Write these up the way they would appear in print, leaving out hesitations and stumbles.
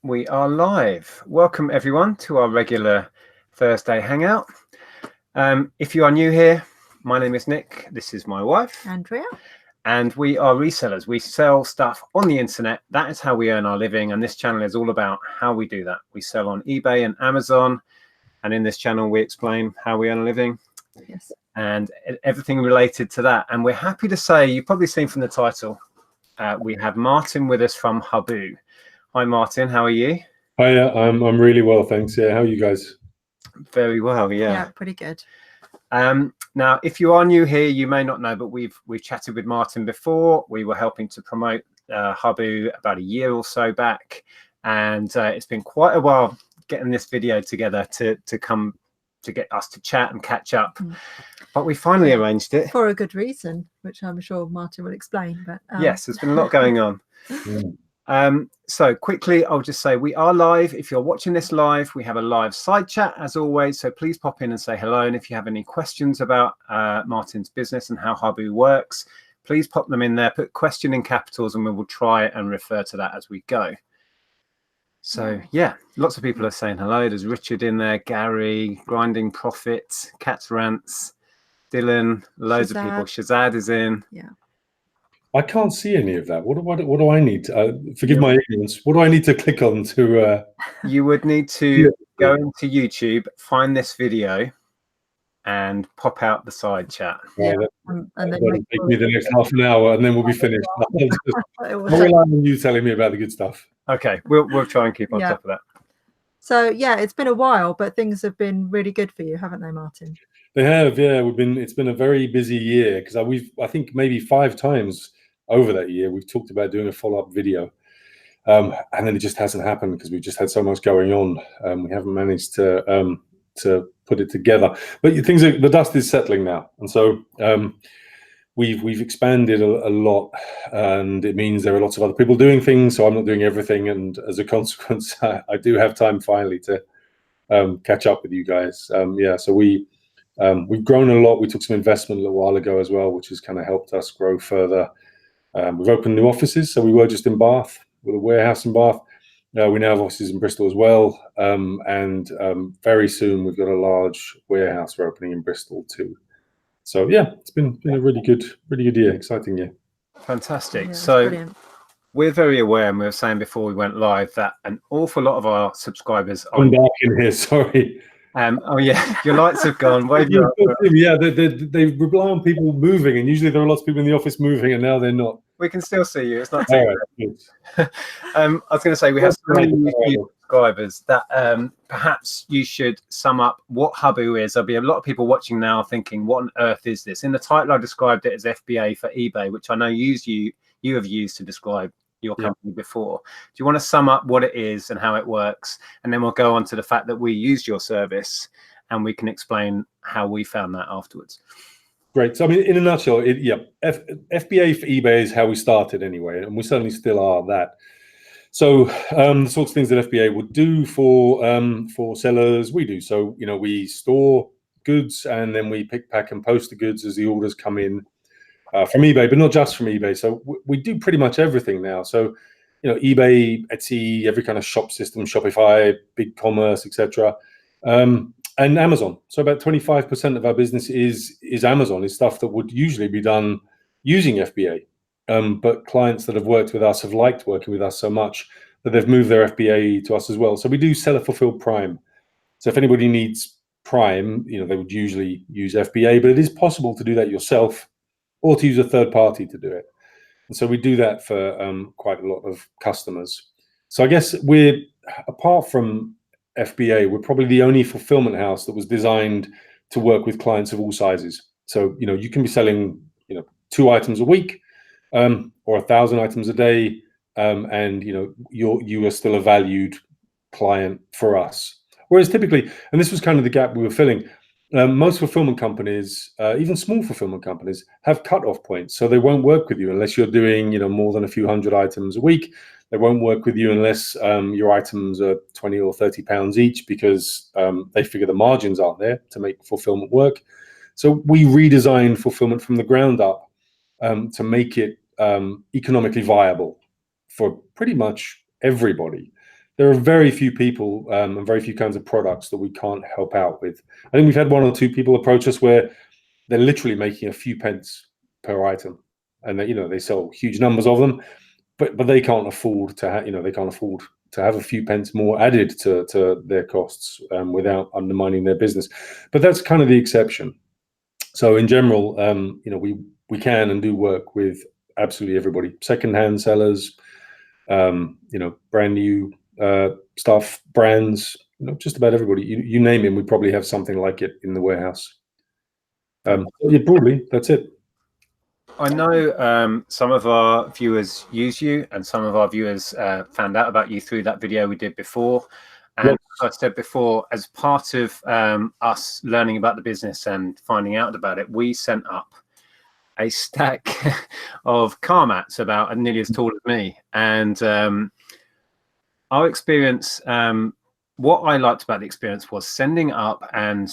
We are live. Welcome everyone to our regular Thursday hangout. If you are new here, my name is Nick. This is my wife, Andrea. And we are resellers. We sell stuff on the internet. That is how we earn our living. And this channel is all about how we do that. We sell on eBay and Amazon. And in this channel, we explain how we earn a living. Yes. And everything related to that. And we're happy to say, you've probably seen from the title, we have Martin with us from Huboo. Hi, Martin. How are you? Hi, I'm really well, thanks. Yeah, how are you guys? Very well. Yeah, pretty good. Now, if you are new here, you may not know, but we've chatted with Martin before. We were helping to promote Huboo about a year or so back, and it's been quite a while getting this video together to come to get us to chat and catch up. But we finally arranged it for a good reason, which I'm sure Martin will explain. But yes, there's been a lot going on. So quickly, I'll just say we are live. If you're watching this live, we have a live side chat as always. So please pop in and say hello. And if you have any questions about Martin's business and how Huboo works, please pop them in there. Put question in capitals, and we will try and refer to that as we go. So yeah, lots of people are saying hello. There's Richard in there, Gary, Grinding Profit, Cats Rants, Dylan, loads of people. Shazad is in. Yeah. I can't see any of that. What do I need to, forgive my ignorance, what do I need to click on to... You would need to go into YouTube, find this video, and pop out the side chat. Yeah. And then take me the next half an hour, and then we'll be finished. I'll rely on you telling me about the good stuff. Okay, we'll try and keep on top of that. So yeah, it's been a while, but things have been really good for you, haven't they, Martin? They have, yeah. It's been a very busy year because I think maybe 5 times over that year we've talked about doing a follow-up video, and then it just hasn't happened because we've just had so much going on. We haven't managed to put it together, but the dust is settling now, and so we've expanded a lot, and it means there are lots of other people doing things, so I'm not doing everything, and as a consequence I do have time finally to catch up with you guys. Yeah, so we've grown a lot. We took some investment a little while ago as well, which has kind of helped us grow further. We've opened new offices, so we were just in Bath with a warehouse in Bath. We now have offices in Bristol as well, and very soon we've got a large warehouse we're opening in Bristol too. So yeah, it's been a really good year, exciting year. Fantastic. Yeah, so brilliant. We're very aware, and we were saying before we went live, that an awful lot of our subscribers are... I'm dark in here, sorry. Oh yeah, your lights have gone. Yeah, they rely on people moving, and usually there are lots of people in the office moving, and now they're not. We can still see you. It's not too bad. I was going to say we have so many new subscribers that perhaps you should sum up what Huboo is. There'll be a lot of people watching now thinking, "What on earth is this?" In the title, I described it as FBA for eBay, which I know you have used to describe your company before. Do you want to sum up what it is and how it works, and then we'll go on to the fact that we used your service, and we can explain how we found that afterwards. Great. So I mean, in a nutshell, FBA for eBay is how we started anyway, and we certainly still are that. So the sorts of things that FBA would do for sellers, we do. So we store goods, and then we pick, pack, and post the goods as the orders come in. From eBay, but not just from eBay. So we do pretty much everything now. So, eBay, Etsy, every kind of shop system, Shopify, BigCommerce, etc., and Amazon. So about 25% of our business is Amazon, is stuff that would usually be done using FBA. But clients that have worked with us have liked working with us so much that they've moved their FBA to us as well. So we do seller fulfilled Prime. So if anybody needs Prime, they would usually use FBA, but it is possible to do that yourself, or to use a third party to do it. And so we do that for quite a lot of customers. So I guess apart from FBA, we're probably the only fulfillment house that was designed to work with clients of all sizes. So, you can be selling, 2 items a week, or 1,000 items a day, and, you are still a valued client for us. Whereas typically, and this was kind of the gap we were filling, most fulfillment companies, even small fulfillment companies, have cut-off points. So they won't work with you unless you're doing, more than a few hundred items a week. They won't work with you unless your items are 20 or 30 pounds each, because they figure the margins aren't there to make fulfillment work. So we redesigned fulfillment from the ground up to make it economically viable for pretty much everybody. there are very few people and very few kinds of products that we can't help out with. I think we've had 1 or 2 people approach us where they're literally making a few pence per item, and they, they sell huge numbers of them, but they can't afford to they can't afford to have a few pence more added to their costs without undermining their business. But that's kind of the exception. So in general, we can and do work with absolutely everybody: secondhand sellers, brand new stuff, brands, just about everybody. You name it, we probably have something like it in the warehouse. Yeah, broadly, that's it. I know some of our viewers use you, and some of our viewers found out about you through that video we did before. And Yes. as I said before, as part of us learning about the business and finding out about it, we sent up a stack of car mats about nearly as tall as me. And our experience, what I liked about the experience was sending up and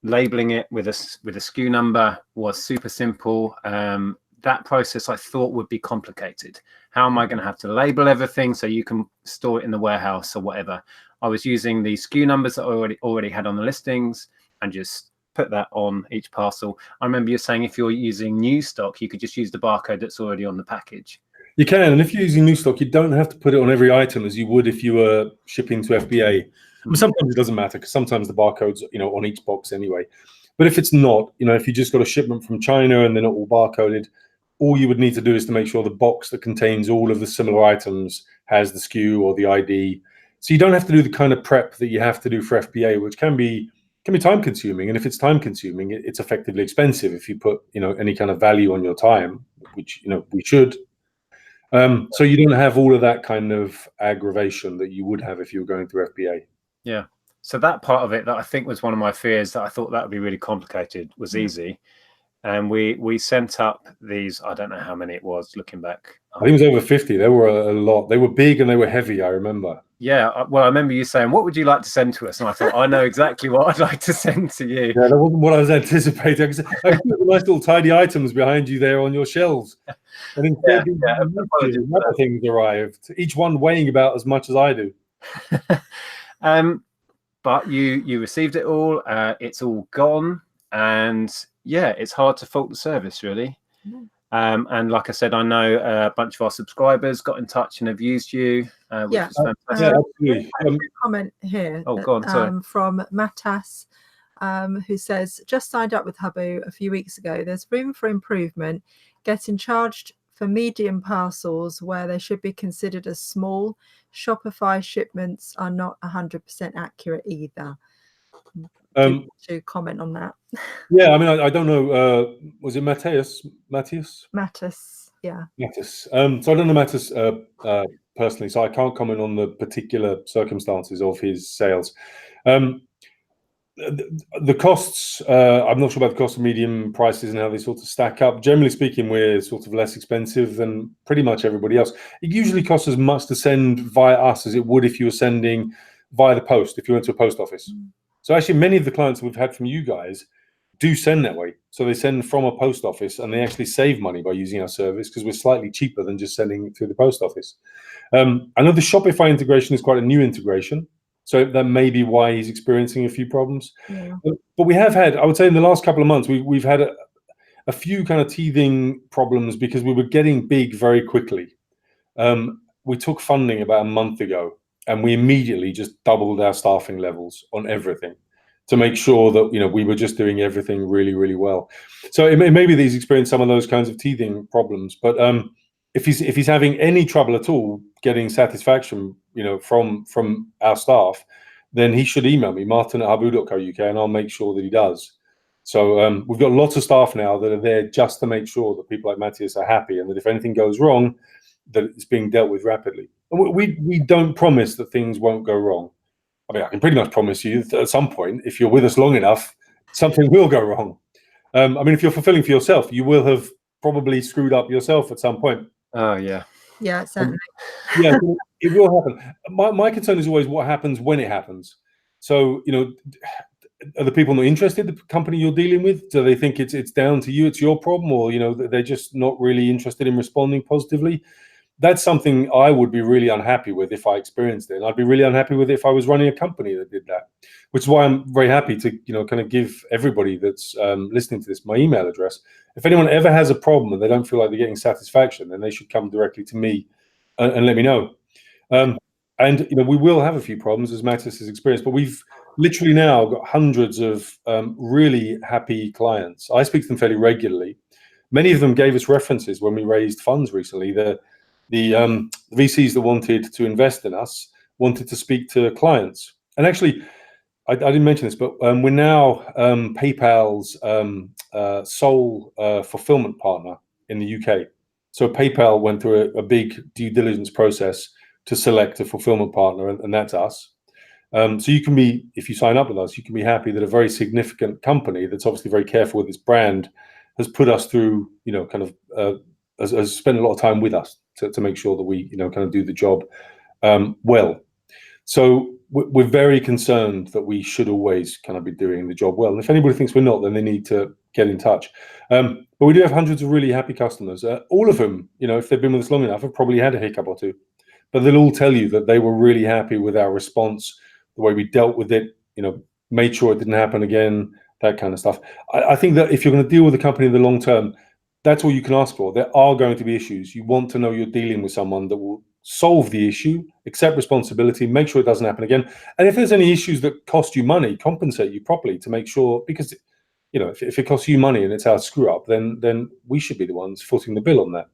labeling it with a SKU number was super simple. That process I thought would be complicated. How am I going to have to label everything so you can store it in the warehouse or whatever? I was using the SKU numbers that I already had on the listings and just put that on each parcel. I remember you saying if you're using new stock, you could just use the barcode that's already on the package. You can, and if you're using new stock, you don't have to put it on every item as you would if you were shipping to FBA. I mean, sometimes it doesn't matter because sometimes the barcode's on each box anyway. But if it's not, if you just got a shipment from China and they're not all barcoded, all you would need to do is to make sure the box that contains all of the similar items has the SKU or the ID. So you don't have to do the kind of prep that you have to do for FBA, which can be time consuming. And if it's time consuming, it's effectively expensive if you put any kind of value on your time, which we should. So you don't have all of that kind of aggravation that you would have if you were going through FBA. Yeah. So that part of it that I think was one of my fears, that I thought that would be really complicated, was easy. And we sent up these, I don't know how many it was looking back. I think it was over 50. There were a lot. They were big and they were heavy, I remember. Yeah. Well, I remember you saying, what would you like to send to us? And I thought, I know exactly what I'd like to send to you. Yeah, that wasn't what I was anticipating. I put nice little tidy items behind you there on your shelves. And instead, other things arrived, each one weighing about as much as I do. But you received it all. It's all gone. And yeah, it's hard to fault the service, really. And like I said, I know a bunch of our subscribers got in touch and have used you, which is fantastic. Yeah, absolutely. A comment here go on, sorry. From Matas, who says, just signed up with Huboo a few weeks ago. There's room for improvement. Getting charged for medium parcels where they should be considered as small. Shopify shipments are not 100% accurate either. To comment on that. Yeah, I mean, I don't know. Was it Matthias? Matas, yeah. Matthias. So I don't know Matthias personally, so I can't comment on the particular circumstances of his sales. The costs, I'm not sure about the cost of medium prices and how they sort of stack up. Generally speaking, we're sort of less expensive than pretty much everybody else. It usually costs as much to send via us as it would if you were sending via the post, if you went to a post office. So actually, many of the clients we've had from you guys do send that way. So they send from a post office and they actually save money by using our service because we're slightly cheaper than just sending through the post office. I know the Shopify integration is quite a new integration. So that may be why he's experiencing a few problems. Yeah. But we have had, I would say in the last couple of months, we've had a few kind of teething problems because we were getting big very quickly. We took funding about a month ago and we immediately just doubled our staffing levels on everything to make sure that, we were just doing everything really, really well. So it may be that he's experienced some of those kinds of teething problems, but if he's having any trouble at all getting satisfaction, from our staff, then he should email me, martin@huboo.co.uk, and I'll make sure that he does. So we've got lots of staff now that are there just to make sure that people like Matthias are happy, and that if anything goes wrong, that it's being dealt with rapidly. And we don't promise that things won't go wrong. I mean, I can pretty much promise you that at some point, if you're with us long enough, something will go wrong. I mean, if you're fulfilling for yourself, you will have probably screwed up yourself at some point. Oh, yeah. Yeah, certainly. Yeah, it will happen. My concern is always what happens when it happens. So, are the people not interested, the company you're dealing with? Do they think it's down to you, it's your problem, or, they're just not really interested in responding positively? that's something I would be really unhappy with if I experienced it. And I'd be really unhappy with it if I was running a company that did that, which is why I'm very happy to, kind of give everybody that's listening to this my email address. If anyone ever has a problem and they don't feel like they're getting satisfaction, then they should come directly to me and let me know. And we will have a few problems, as Mattis has experienced, but we've literally now got hundreds of really happy clients. I speak to them fairly regularly. Many of them gave us references when we raised funds recently. The VCs that wanted to invest in us wanted to speak to clients. And actually, I didn't mention this, but we're now PayPal's sole fulfillment partner in the UK. So PayPal went through a big due diligence process to select a fulfillment partner, and that's us. So you can be, if you sign up with us, you can be happy that a very significant company that's obviously very careful with its brand has put us through, has spent a lot of time with us to make sure that we, kind of do the job well. So we're very concerned that we should always kind of be doing the job well. And if anybody thinks we're not, then they need to get in touch. But we do have hundreds of really happy customers. All of them, if they've been with us long enough, have probably had a hiccup or two. But they'll all tell you that they were really happy with our response, the way we dealt with it, made sure it didn't happen again, that kind of stuff. I think that if you're going to deal with a company in the long term, that's all you can ask for. There are going to be issues. You want to know you're dealing with someone that will solve the issue, accept responsibility, make sure it doesn't happen again. And if there's any issues that cost you money, compensate you properly to make sure, because if it costs you money and it's our screw up, then we should be the ones footing the bill on that.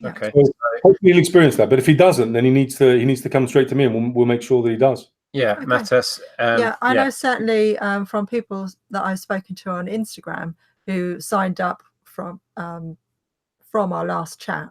Okay. So hopefully he'll experience that. But if he doesn't, then he needs to come straight to me, and we'll make sure that he does. Yeah, okay. Mattis. I know certainly from people that I've spoken to on Instagram who signed up from our last chat.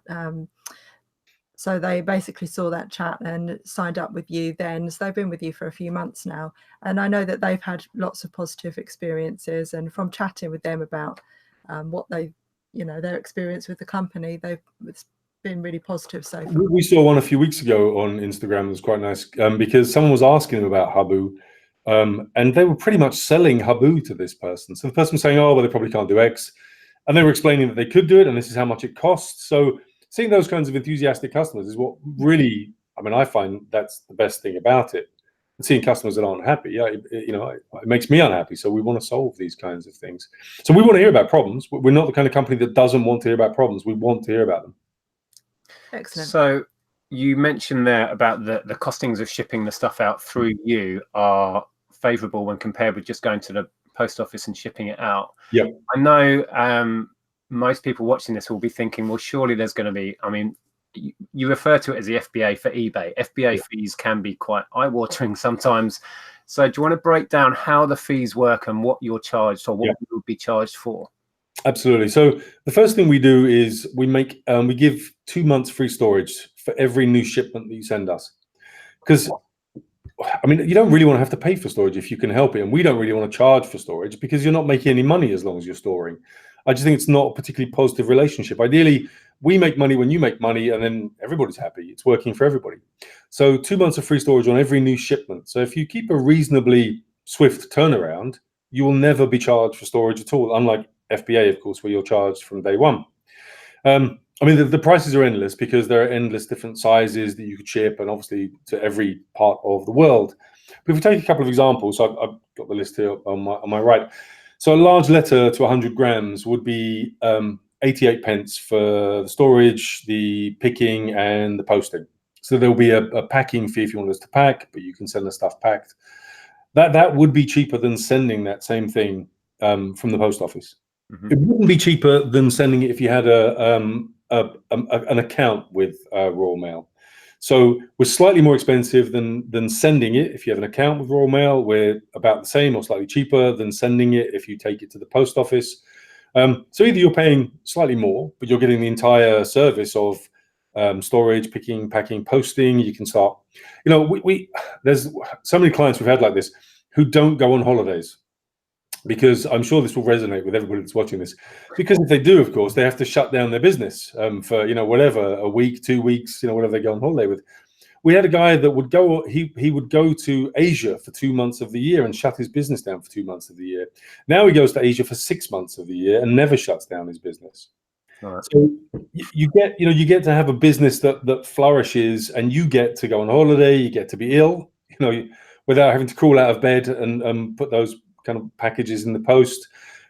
So they basically saw that chat and signed up with you then. So they've been with you for a few months now. And I know that they've had lots of positive experiences. And from chatting with them about what they, their experience with the company, it's been really positive so far. We saw one a few weeks ago on Instagram. It was quite nice because someone was asking them about Huboo. And they were pretty much selling Huboo to this person. So the person was saying, oh, well, they probably can't do X. And they were explaining that they could do it, and this is how much it costs. So seeing those kinds of enthusiastic customers is what really, I find that's the best thing about it. And seeing customers that aren't happy, it makes me unhappy. So we want to solve these kinds of things. So we want to hear about problems. We're not the kind of company that doesn't want to hear about problems. We want to hear about them. Excellent. So you mentioned there about the costings of shipping the stuff out through you are favorable when compared with just going to the post office and shipping it out. Yeah, I know most people watching this will be thinking, well, surely there's going to be, you refer to it as the FBA for eBay. FBA fees can be quite eye-watering sometimes. So do you want to break down how the fees work and what you're charged or what you would be charged for? Absolutely. So the first thing we do is we give 2 months free storage for every new shipment that you send us. Because you don't really want to have to pay for storage if you can help it. And we don't really want to charge for storage because you're not making any money as long as you're storing. I just think it's not a particularly positive relationship. Ideally, we make money when you make money, and then everybody's happy. It's working for everybody. So 2 months of free storage on every new shipment. So if you keep a reasonably swift turnaround, you will never be charged for storage at all, unlike FBA, of course, where you're charged from day one. The prices are endless because there are endless different sizes that you could ship, and obviously to every part of the world. But if we take a couple of examples, I've got the list here on my right. So a large letter to 100 grams would be 88 pence for the storage, the picking, and the posting. So there'll be a packing fee if you want us to pack, but you can send the stuff packed. That would be cheaper than sending that same thing from the post office. Mm-hmm. It wouldn't be cheaper than sending it if you had an account with Royal Mail. So we're slightly more expensive than sending it. If you have an account with Royal Mail, we're about the same or slightly cheaper than sending it if you take it to the post office. So either you're paying slightly more, but you're getting the entire service of storage, picking, packing, posting. You can start, there's so many clients we've had like this who don't go on holidays. Because I'm sure this will resonate with everybody that's watching this. Because if they do, of course, they have to shut down their business for whatever, a week, 2 weeks, whatever they go on holiday with. We had a guy that would go. He would go to Asia for 2 months of the year and shut his business down for 2 months of the year. Now he goes to Asia for 6 months of the year and never shuts down his business. Right. So you get to have a business that flourishes, and you get to go on holiday, you get to be ill, without having to crawl out of bed and put those kind of packages in the post.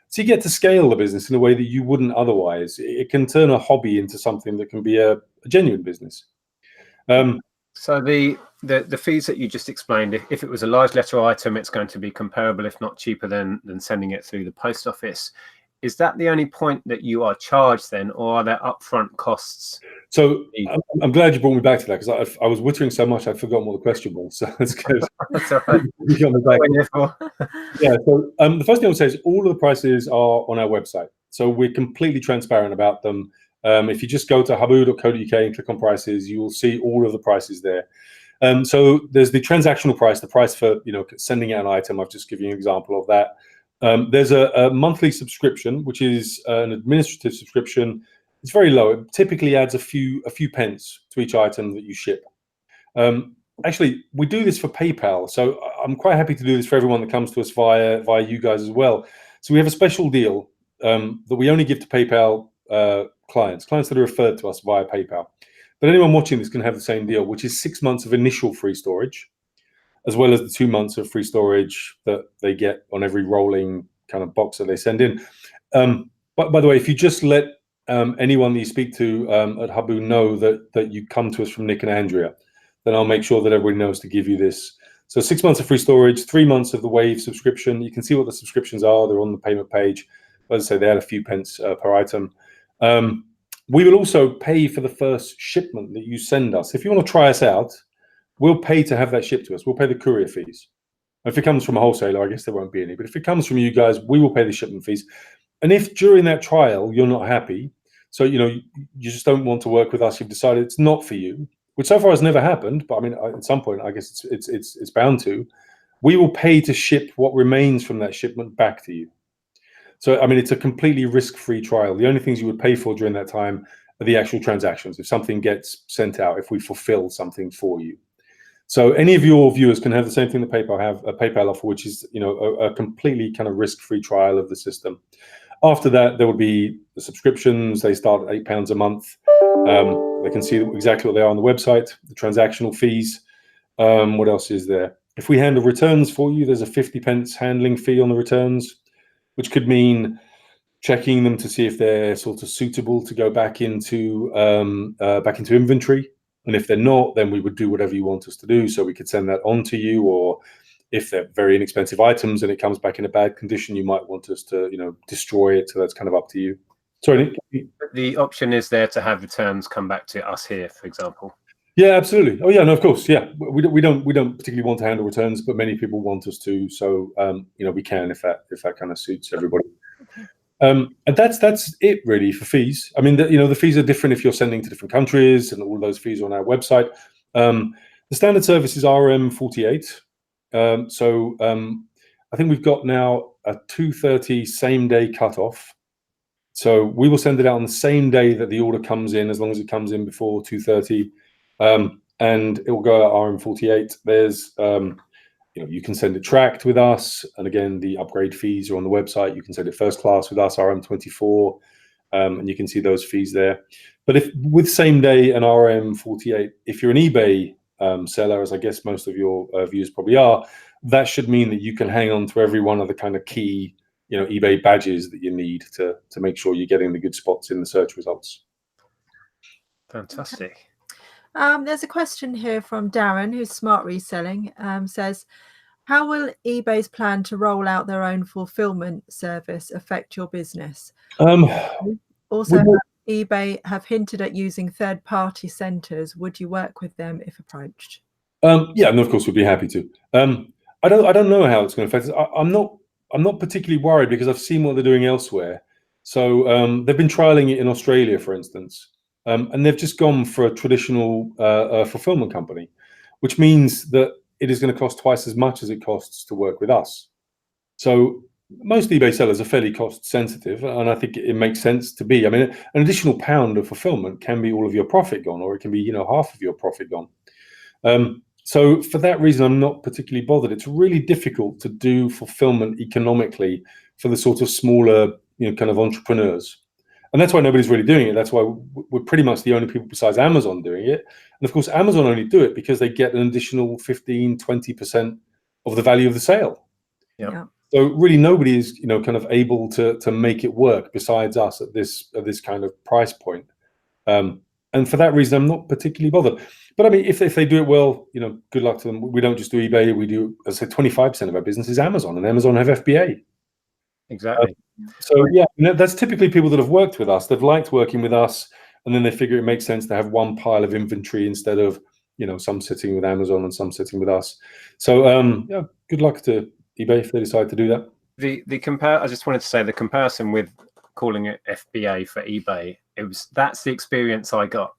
So you get to scale the business in a way that you wouldn't otherwise. It can turn a hobby into something that can be a genuine business. So the fees that you just explained, if it was a large letter item, it's going to be comparable, if not cheaper, than sending it through the post office. Is that the only point that you are charged then, or are there upfront costs? So I'm glad you brought me back to that, because I was wittering so much I'd forgotten what the question was. So that's good. That's all right. Yeah. So the first thing I would say is all of the prices are on our website, so we're completely transparent about them. If you just go to huboo.co.uk and click on prices, you will see all of the prices there. So there's the transactional price, the price for sending out an item. I've just given you an example of that. There's a monthly subscription, which is an administrative subscription. It's very low. It typically adds a few pence to each item that you ship. Actually, we do this for PayPal, so I'm quite happy to do this for everyone that comes to us via you guys as well. So we have a special deal that we only give to PayPal clients that are referred to us via PayPal. But anyone watching this can have the same deal, which is 6 months of initial free storage, as well as the 2 months of free storage that they get on every rolling kind of box that they send in. But by the way, if you just let anyone that you speak to at Huboo know that you come to us from Nick and Andrea, then I'll make sure that everybody knows to give you this. So 6 months of free storage, 3 months of the Wave subscription. You can see what the subscriptions are. They're on the payment page. As I say, they add a few pence per item. We will also pay for the first shipment that you send us. If you want to try us out, we'll pay to have that shipped to us. We'll pay the courier fees. If it comes from a wholesaler, I guess there won't be any. But if it comes from you guys, we will pay the shipment fees. And if during that trial you're not happy, so you just don't want to work with us, you've decided it's not for you, which so far has never happened, but I mean at some point I guess it's bound to, we will pay to ship what remains from that shipment back to you. So I mean it's a completely risk-free trial. The only things you would pay for during that time are the actual transactions. If something gets sent out, if we fulfill something for you. So any of your viewers can have the same thing that PayPal have, a PayPal offer, which is a completely kind of risk-free trial of the system. After that, there will be the subscriptions. They start at £8 a month. They can see exactly what they are on the website. The transactional fees. What else is there? If we handle returns for you, there's a 50 pence handling fee on the returns, which could mean checking them to see if they're sort of suitable to go back into inventory. And if they're not, then we would do whatever you want us to do. So we could send that on to you, or if they're very inexpensive items and it comes back in a bad condition, you might want us to, destroy it. So that's kind of up to you. Sorry, Nick? The option is there to have returns come back to us here, for example. Yeah, absolutely. Oh yeah, no, of course. Yeah, we don't particularly want to handle returns, but many people want us to. So we can if that kind of suits everybody. And that's it really for fees. I mean, the fees are different if you're sending to different countries, and all those fees are on our website. The standard service is RM48. I think we've got now a 2:30 same day cutoff. So we will send it out on the same day that the order comes in, as long as it comes in before 2:30, and it will go at RM48. There's you can send it tracked with us, and again, the upgrade fees are on the website. You can send it first class with us, RM24, and you can see those fees there. But if with same day and RM48, if you're an eBay seller, as I guess most of your viewers probably are, that should mean that you can hang on to every one of the kind of key, eBay badges that you need to make sure you're getting the good spots in the search results. Fantastic. There's a question here from Darren, who's Smart Reselling, says, how will eBay's plan to roll out their own fulfillment service affect your business? Also, eBay have hinted at using third-party centers. Would you work with them if approached? Yeah, and of course we'd be happy to. I don't know how it's going to affect us. I'm not particularly worried, because I've seen what they're doing elsewhere. So they've been trialing it in Australia, for instance. And they've just gone for a traditional fulfillment company, which means that it is going to cost twice as much as it costs to work with us. So most eBay sellers are fairly cost sensitive, and I think it makes sense to be. I mean, an additional £1 of fulfillment can be all of your profit gone, or it can be, half of your profit gone. So for that reason, I'm not particularly bothered. It's really difficult to do fulfillment economically for the sort of smaller, kind of entrepreneurs. And that's why nobody's really doing it. That's why we're pretty much the only people besides Amazon doing it. And of course, Amazon only do it because they get an additional 15, 20% of the value of the sale. Yeah. So really nobody is, kind of able to make it work besides us at this kind of price point. And for that reason, I'm not particularly bothered. But I mean, if they do it well, good luck to them. We don't just do eBay. We do, as I said, 25% of our business is Amazon, and Amazon have FBA. Exactly. So yeah, that's typically people that have worked with us. They've liked working with us, and then they figure it makes sense to have one pile of inventory instead of, some sitting with Amazon and some sitting with us. So yeah, good luck to eBay if they decide to do that. I just wanted to say the comparison with calling it FBA for eBay, that's the experience I got.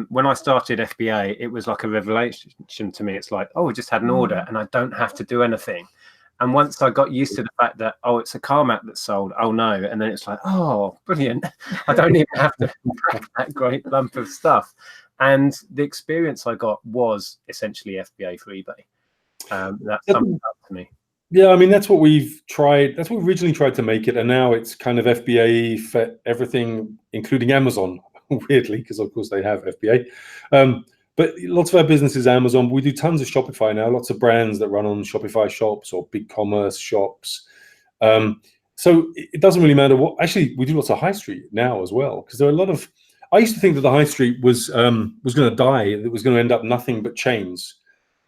When I started FBA, it was like a revelation to me. It's like, oh, we just had an order and I don't have to do anything. And once I got used to the fact that, oh, it's a car mat that's sold, oh no, and then it's like, oh, brilliant, I don't even have to pack that great lump of stuff. And the experience I got was essentially FBA for eBay. That summed up to me. Yeah, I mean, that's what we've tried. That's what we originally tried to make it. And now it's kind of FBA for everything, including Amazon, weirdly, because of course they have FBA. But lots of our business is Amazon. We do tons of Shopify now, lots of brands that run on Shopify shops or big commerce shops. So it doesn't really matter what. Actually, we do lots of high street now as well, because there are a lot of. I used to think that the high street was going to die. It was going to end up nothing but chains.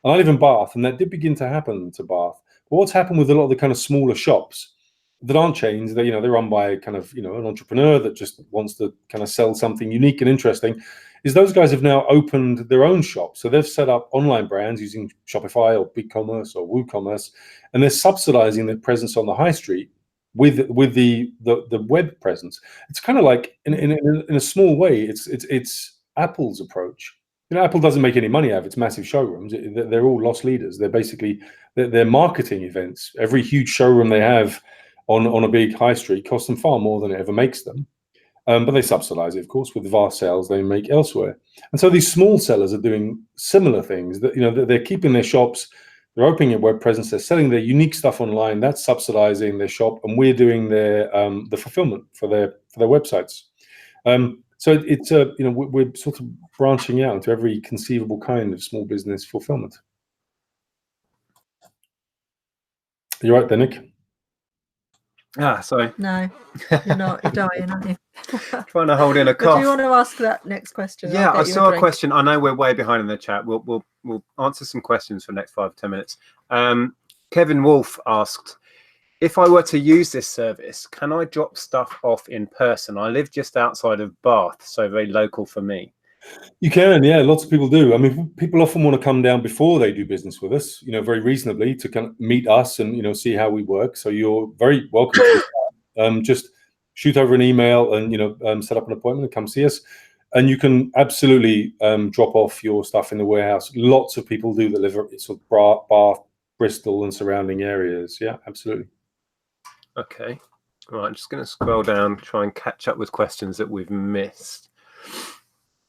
And I live in Bath, and that did begin to happen to Bath. But what's happened with a lot of the kind of smaller shops that aren't chains, they're run by kind of, an entrepreneur that just wants to kind of sell something unique and interesting, is those guys have now opened their own shop. So they've set up online brands using Shopify or BigCommerce or WooCommerce, and they're subsidizing their presence on the high street with the web presence. It's kind of like in a small way, it's Apple's approach. Apple doesn't make any money out of its massive showrooms. They're all loss leaders. They're basically they're marketing events. Every huge showroom they have on a big high street costs them far more than it ever makes them. But they subsidize it, of course, with the vast sales they make elsewhere. And so these small sellers are doing similar things. That they're keeping their shops, they're opening a web presence, they're selling their unique stuff online. That's subsidizing their shop, and we're doing their the fulfillment for their websites. So it's we're sort of branching out into every conceivable kind of small business fulfillment. You right there, Nick? Sorry. No, you're not. You're dying, aren't you? Trying to hold in a cough. Do you want to ask that next question? Yeah, I saw a question. I know we're way behind in the chat. We'll answer some questions for the next 5 to 10 minutes. Kevin Wolf asked, if I were to use this service, can I drop stuff off in person? I live just outside of Bath, so very local for me. You can, yeah. Lots of people do. I mean, people often want to come down before they do business with us, very reasonably, to kind of meet us and, see how we work. So you're very welcome to that. Just shoot over an email and, set up an appointment and come see us. And you can absolutely drop off your stuff in the warehouse. Lots of people do that live sort of Bath, Bristol and surrounding areas. Yeah, absolutely. Okay. All right, I'm just going to scroll down, try and catch up with questions that we've missed.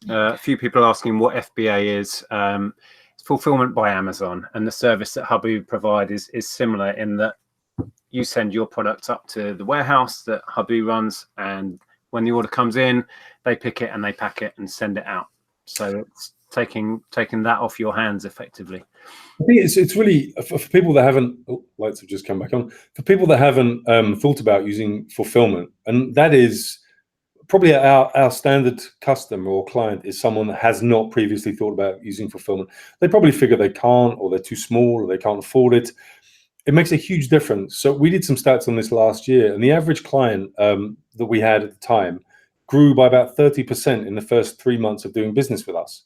A few people asking what FBA is. It's fulfillment by Amazon, and the service that Huboo provide is similar in that you send your products up to the warehouse that Huboo runs, and when the order comes in, they pick it and they pack it and send it out. So it's taking that off your hands effectively. I think it's really for people that haven't lights have just come back on. For people that haven't thought about using fulfillment, and that is probably our standard customer or client is someone that has not previously thought about using fulfillment. They probably figure they can't, or they're too small, or they can't afford it. It makes a huge difference. So we did some stats on this last year, and the average client that we had at the time grew by about 30% in the first 3 months of doing business with us.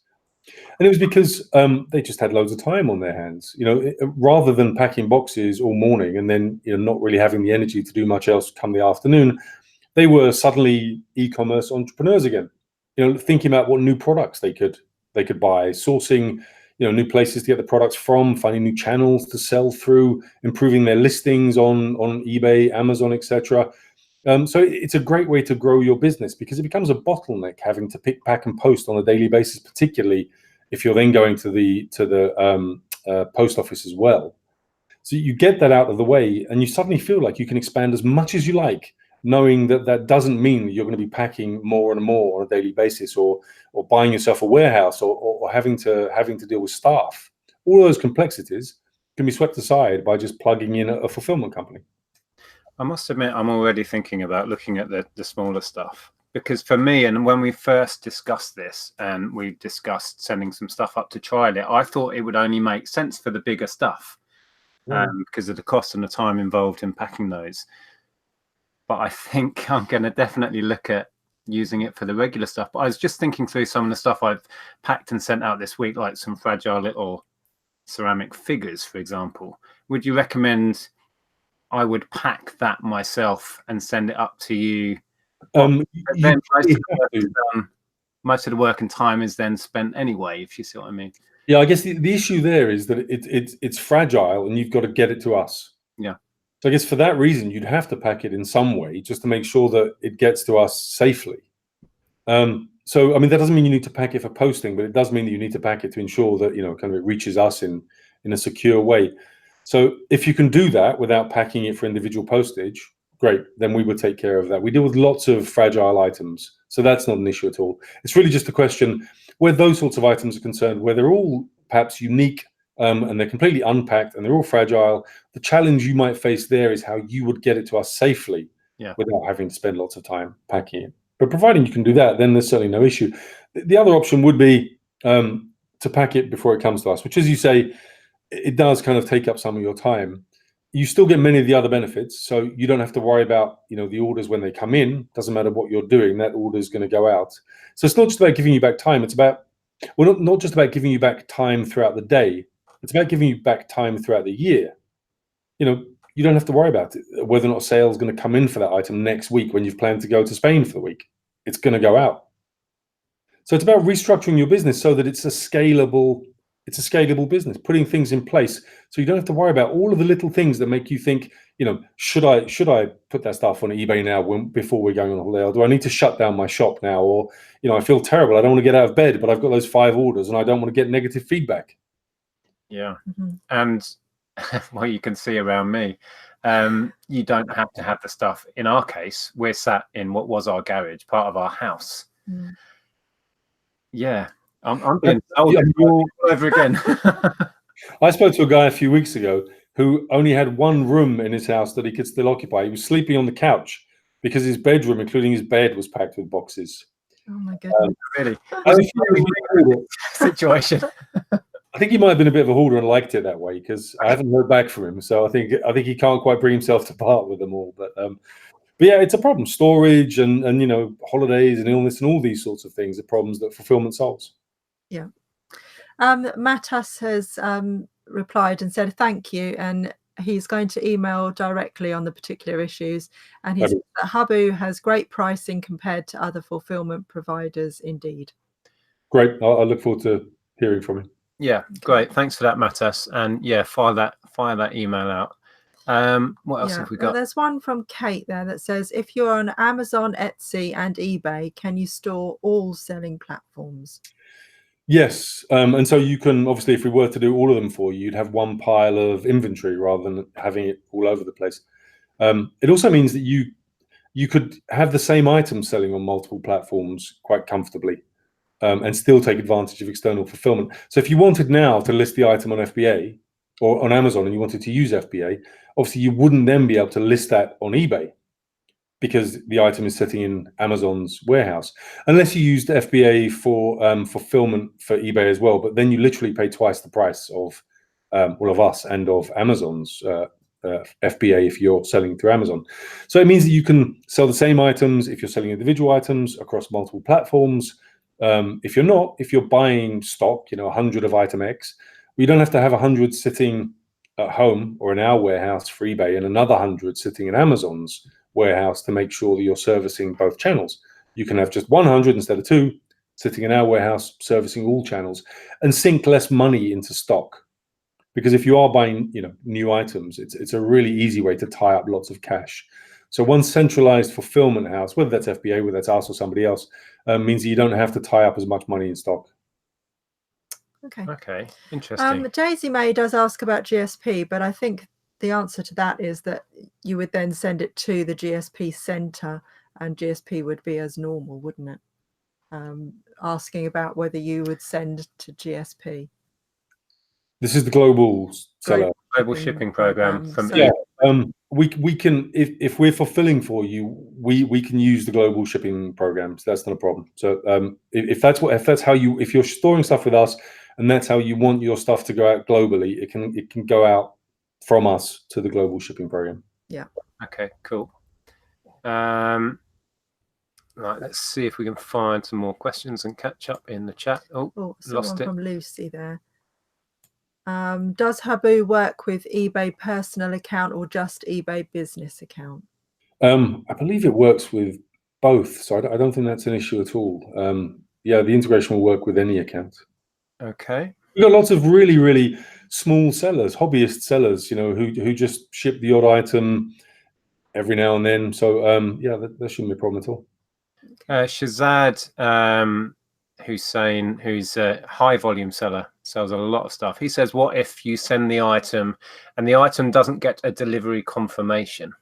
And it was because they just had loads of time on their hands, rather than packing boxes all morning and then not really having the energy to do much else come the afternoon. They were suddenly e-commerce entrepreneurs again, thinking about what new products they could buy, sourcing, new places to get the products from, finding new channels to sell through, improving their listings on eBay, Amazon, etc. So it's a great way to grow your business because it becomes a bottleneck having to pick, pack, and post on a daily basis, particularly if you're then going to the post office as well. So you get that out of the way, and you suddenly feel like you can expand as much as you like knowing that that doesn't mean that you're going to be packing more and more on a daily basis, or buying yourself a warehouse, or having to deal with staff. All those complexities can be swept aside by just plugging in a fulfillment company. I must admit, I'm already thinking about looking at the smaller stuff, because for me, and when we first discussed this and we discussed sending some stuff up to trial it, I thought it would only make sense for the bigger stuff because of the cost and the time involved in packing those. But I think I'm going to definitely look at using it for the regular stuff. But I was just thinking through some of the stuff I've packed and sent out this week, like some fragile little ceramic figures, for example. Would you recommend I would pack that myself and send it up to you? Then most of the work and time is then spent anyway, if you see what I mean. Yeah, I guess the issue there is that it's fragile and you've got to get it to us. Yeah. So I guess for that reason, you'd have to pack it in some way just to make sure that it gets to us safely. So, I mean, that doesn't mean you need to pack it for posting, but it does mean that you need to pack it to ensure that, kind of it reaches us in a secure way. So if you can do that without packing it for individual postage, great, then we would take care of that. We deal with lots of fragile items, so that's not an issue at all. It's really just a question where those sorts of items are concerned, where they're all perhaps unique, and they're completely unpacked and they're all fragile. The challenge you might face there is how you would get it to us safely without having to spend lots of time packing it. But providing you can do that, then there's certainly no issue. The other option would be to pack it before it comes to us, which, as you say, it does kind of take up some of your time. You still get many of the other benefits, so you don't have to worry about the orders when they come in. Doesn't matter what you're doing, that order is going to go out. So it's not just about giving you back time. It's about not just about giving you back time throughout the day. It's about giving you back time throughout the year. You don't have to worry about it, whether or not sale is going to come in for that item next week when you've planned to go to Spain for the week. It's going to go out. So it's about restructuring your business so that it's a scalable business, putting things in place so you don't have to worry about all of the little things that make you think, should I put that stuff on eBay now before we're going on holiday? Or do I need to shut down my shop now? Or, I feel terrible. I don't want to get out of bed, but I've got those 5 orders and I don't want to get negative feedback. Yeah. And well, you can see around me, you don't have to have the stuff. In our case, we're sat in what was our garage, part of our house. Yeah. I'm being told all over again. I spoke to a guy a few weeks ago who only had one room in his house that he could still occupy. He was sleeping on the couch because his bedroom, including his bed, was packed with boxes. Oh my goodness! Really? Situation. I think he might have been a bit of a hoarder and liked it that way, because I haven't heard back from him. So I think he can't quite bring himself to part with them all. But yeah, it's a problem. Storage and holidays and illness and all these sorts of things are problems that fulfillment solves. Yeah. Mattas has replied and said thank you, and he's going to email directly on the particular issues. And he said that Huboo has great pricing compared to other fulfillment providers indeed. Great. I look forward to hearing from him. Yeah, great. Thanks for that, Mattas. And yeah, fire that email out. What else have we got? Well, there's one from Kate there that says, if you're on Amazon, Etsy and eBay, can you store all selling platforms? Yes. And so you can, obviously, if we were to do all of them for you, you'd have one pile of inventory rather than having it all over the place. It also means that you could have the same item selling on multiple platforms quite comfortably, and still take advantage of external fulfillment. So if you wanted now to list the item on FBA or on Amazon and you wanted to use FBA, obviously you wouldn't then be able to list that on eBay because the item is sitting in Amazon's warehouse, unless you used FBA for fulfillment for eBay as well. But then you literally pay twice the price of us and of Amazon's FBA if you're selling through Amazon. So it means that you can sell the same items if you're selling individual items across multiple platforms. If you're buying stock, 100 of item X, we don't have to have 100 sitting at home or in our warehouse for eBay and another 100 sitting in Amazon's warehouse to make sure that you're servicing both channels. You can have just 100 instead of 2 sitting in our warehouse servicing all channels and sink less money into stock. Because if you are buying, new items, it's a really easy way to tie up lots of cash. So one centralized fulfillment house, whether that's FBA, whether that's us or somebody else, means that you don't have to tie up as much money in stock. Okay. Okay. Interesting. Daisy May does ask about GSP, but I think the answer to that is that you would then send it to the GSP center, and GSP would be as normal, wouldn't it? Asking about whether you would send to GSP. This is the global seller. Global shipping program from yeah. We can, if we're fulfilling for you, we can use the global shipping programs. That's not a problem. So if you're storing stuff with us and that's how you want your stuff to go out globally, it can go out from us to the global shipping program. Yeah. Okay, cool. Right, let's see if we can find some more questions and catch up in the chat. Oh, lost it. From Lucy there. Does Huboo work with eBay personal account or just eBay business account? I believe it works with both, so I don't think that's an issue at all. Yeah, the integration will work with any account. Okay. We've got lots of really, really small sellers, hobbyist sellers, who just ship the odd item every now and then. So yeah, that shouldn't be a problem at all. Shazad Hussein, who's a high volume seller, sells a lot of stuff. He says, what if you send the item and the item doesn't get a delivery confirmation?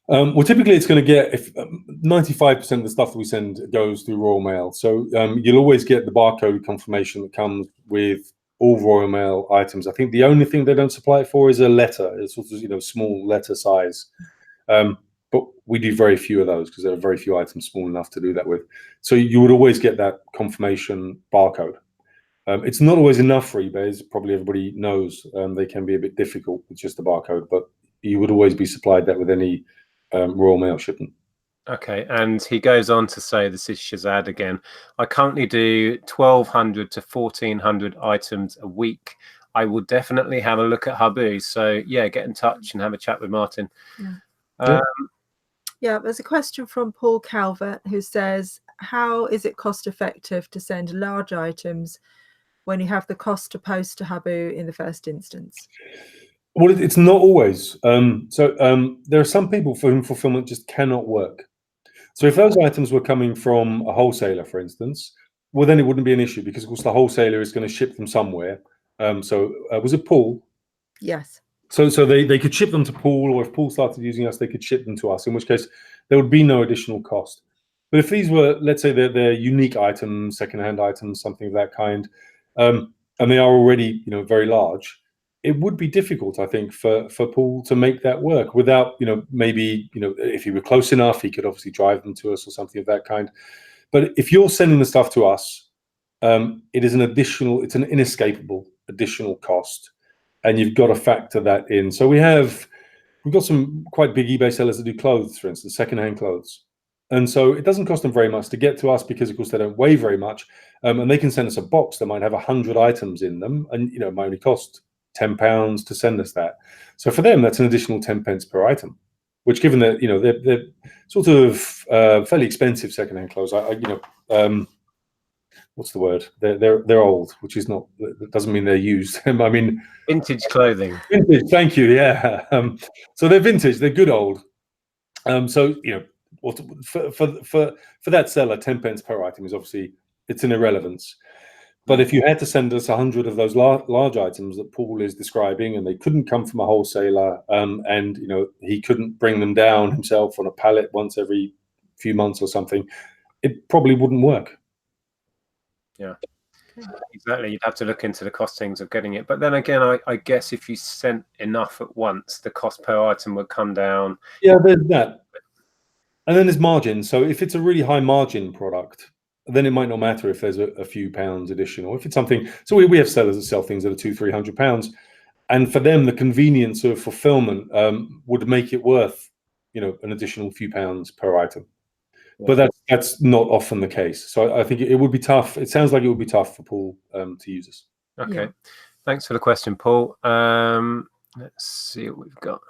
Well, typically it's going to get, if 95% of the stuff that we send goes through Royal Mail. So you'll always get the barcode confirmation that comes with all Royal Mail items. I think the only thing they don't supply it for is a letter. It's sort of, small letter size. But we do very few of those because there are very few items small enough to do that with. So you would always get that confirmation barcode. It's not always enough for eBay, as probably everybody knows. They can be a bit difficult with just the barcode, but you would always be supplied that with any Royal Mail shipment. Okay, and he goes on to say, this is Shazad again, I currently do 1,200 to 1,400 items a week. I will definitely have a look at Huboo. So yeah, get in touch and have a chat with Martin. Yeah, there's a question from Paul Calvert who says, how is it cost effective to send large items when you have the cost to post to Huboo in the first instance? Well, it's not always. There are some people for whom fulfillment just cannot work. So if those items were coming from a wholesaler, for instance, well, then it wouldn't be an issue because, of course, the wholesaler is going to ship them somewhere. Was it Paul? Yes. So they could ship them to Paul, or if Paul started using us, they could ship them to us, in which case there would be no additional cost. But if these were, let's say, they're unique items, secondhand items, something of that kind, and they are already, very large, it would be difficult, I think, for Paul to make that work without, maybe, if he were close enough, he could obviously drive them to us or something of that kind. But if you're sending the stuff to us, it's an inescapable additional cost. And you've got to factor that in. So we've got some quite big eBay sellers that do clothes, for instance, secondhand clothes. And so it doesn't cost them very much to get to us because, of course, they don't weigh very much. And they can send us a box that might have 100 items in them. And, it might only cost £10 to send us that. So for them, that's an additional 10 pence per item, which, given that, they're sort of fairly expensive secondhand clothes. What's the word? They're old, which is not, that doesn't mean they're used. I mean, vintage clothing. Vintage, thank you. Yeah. So they're vintage. They're good old. So for that seller, 10 pence per item is obviously, it's an irrelevance. But if you had to send us 100 of those large items that Paul is describing, and they couldn't come from a wholesaler, and he couldn't bring them down himself on a pallet once every few months or something, it probably wouldn't work. Yeah, exactly. You'd have to look into the costings of getting it. But then again, I guess if you sent enough at once, the cost per item would come down. Yeah, there's that. And then there's margin. So if it's a really high margin product, then it might not matter if there's a few pounds additional. If it's something, so we have sellers that sell things that are £200-300, and for them, the convenience of fulfillment would make it worth, an additional few pounds per item. But that's not often the case. So I think it would be tough. It sounds like it would be tough for Paul to use us. Okay. Yeah. Thanks for the question, Paul. Let's see what we've got.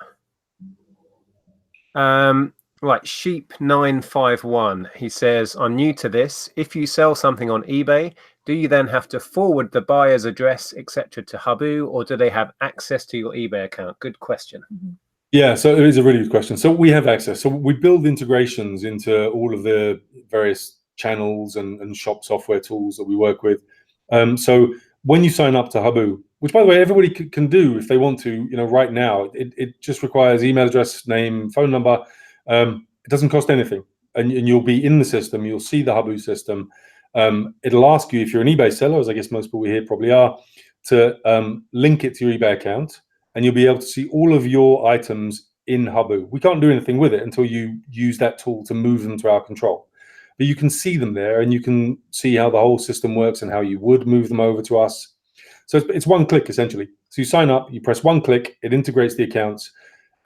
Right, Sheep951. He says, I'm new to this. If you sell something on eBay, do you then have to forward the buyer's address, etc., to Huboo, or do they have access to your eBay account? Good question. Mm-hmm. Yeah, so it is a really good question. So we have access. So we build integrations into all of the various channels and shop software tools that we work with. So when you sign up to Huboo, which by the way everybody can do if they want to, right now, it just requires email address, name, phone number. It doesn't cost anything, and you'll be in the system. You'll see the Huboo system. It'll ask you if you're an eBay seller, as I guess most people here probably are, to link it to your eBay account, and you'll be able to see all of your items in Huboo. We can't do anything with it until you use that tool to move them to our control. But you can see them there, and you can see how the whole system works and how you would move them over to us. So it's one click, essentially. So you sign up, you press one click, it integrates the accounts,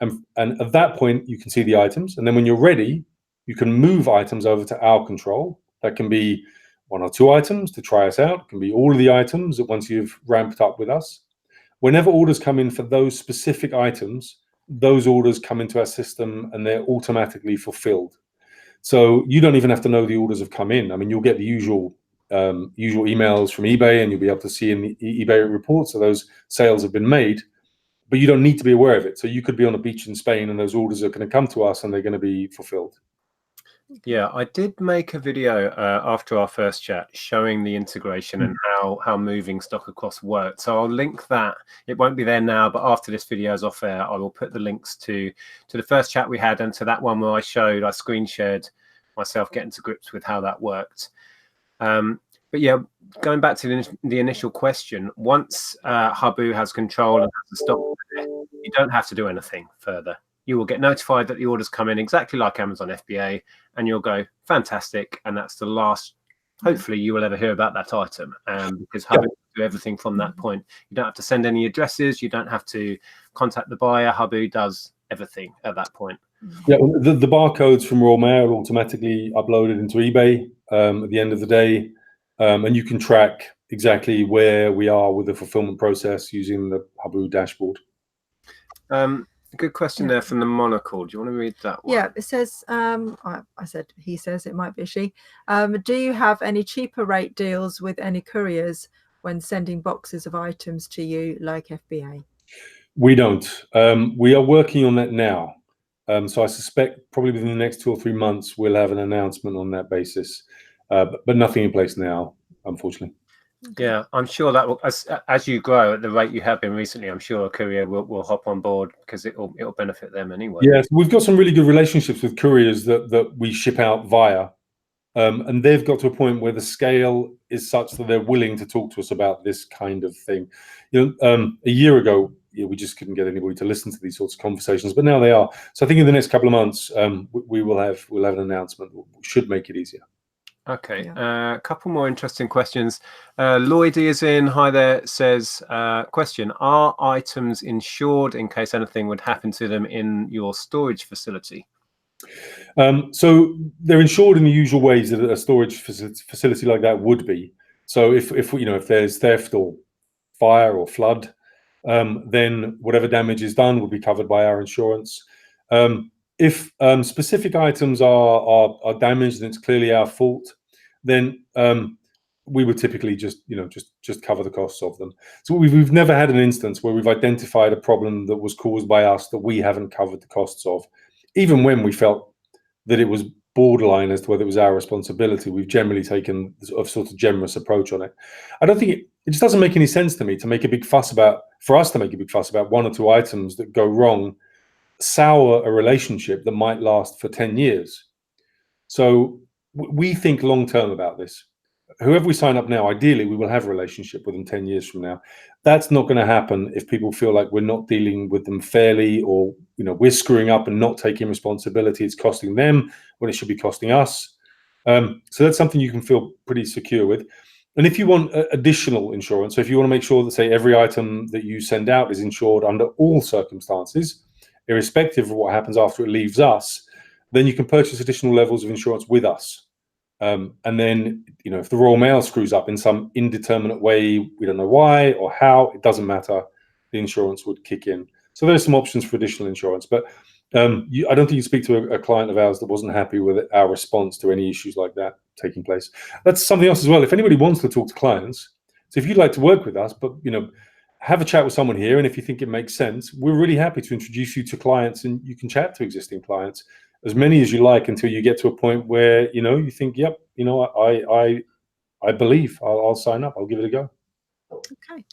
and at that point, you can see the items. And then when you're ready, you can move items over to our control. That can be 1 or 2 items to try us out. It can be all of the items once you've ramped up with us. Whenever orders come in for those specific items, those orders come into our system and they're automatically fulfilled. So you don't even have to know the orders have come in. I mean, you'll get the usual emails from eBay, and you'll be able to see in the eBay reports that those sales have been made, but you don't need to be aware of it. So you could be on a beach in Spain and those orders are going to come to us and they're going to be fulfilled. Yeah, I did make a video after our first chat showing the integration and how moving stock across worked. So I'll link that. It won't be there now, but after this video is off air, I will put the links to the first chat we had and to that one where I screen shared myself getting to grips with how that worked. But yeah, going back to the initial question, once Huboo has control and has the stock there, you don't have to do anything further. You will get notified that the orders come in exactly like Amazon FBA, and you'll go, fantastic. And that's the last, hopefully, you will ever hear about that item, because Huboo will do everything from that point. You don't have to send any addresses. You don't have to contact the buyer. Huboo does everything at that point. Yeah, the barcodes from Royal Mail are automatically uploaded into eBay at the end of the day. And you can track exactly where we are with the fulfillment process using the Huboo dashboard. Good question there from the Monocle. Do you want to read that one? Yeah, it says, he says, it might be a she. Do you have any cheaper rate deals with any couriers when sending boxes of items to you like FBA? We don't. We are working on that now. So I suspect probably within the next 2 or 3 months, we'll have an announcement on that basis. But nothing in place now, unfortunately. Yeah, I'm sure that will, as you grow at the rate you have been recently, I'm sure a courier will hop on board because it'll benefit them anyway. Yes, we've got some really good relationships with couriers that we ship out via, and they've got to a point where the scale is such that they're willing to talk to us about this kind of thing. A year ago, we just couldn't get anybody to listen to these sorts of conversations, but now they are. So I think in the next couple of months, we'll have an announcement that should make it easier. Okay, a couple more interesting questions. Lloyd is in. Hi there. Says, question: are items insured in case anything would happen to them in your storage facility? So they're insured in the usual ways that a storage facility like that would be. So if there's theft or fire or flood, then whatever damage is done will be covered by our insurance. If specific items are damaged and it's clearly our fault, then we would typically just cover the costs of them. So we've never had an instance where we've identified a problem that was caused by us that we haven't covered the costs of. Even when we felt that it was borderline as to whether it was our responsibility, we've generally taken a sort of generous approach on it. I don't think it just doesn't make any sense to me to make a big fuss about, for us to make a big fuss about 1 or 2 items that go wrong, sour a relationship that might last for 10 years. So we think long term about this. Whoever we sign up now, ideally we will have a relationship with them 10 years from now. That's not going to happen if people feel like we're not dealing with them fairly, or we're screwing up and not taking responsibility. It's costing them when it should be costing us. So that's something you can feel pretty secure with. And if you want additional insurance, so if you want to make sure that, say, every item that you send out is insured under all circumstances, irrespective of what happens after it leaves us, then you can purchase additional levels of insurance with us. And then, if the Royal Mail screws up in some indeterminate way, we don't know why or how, it doesn't matter, the insurance would kick in. So there's some options for additional insurance. But I don't think you speak to a client of ours that wasn't happy with our response to any issues like that taking place. That's something else as well. If anybody wants to talk to clients, so if you'd like to work with us, but have a chat with someone here, and if you think it makes sense, we're really happy to introduce you to clients, and you can chat to existing clients, as many as you like, until you get to a point where you think, yep, I believe I'll sign up, I'll give it a go.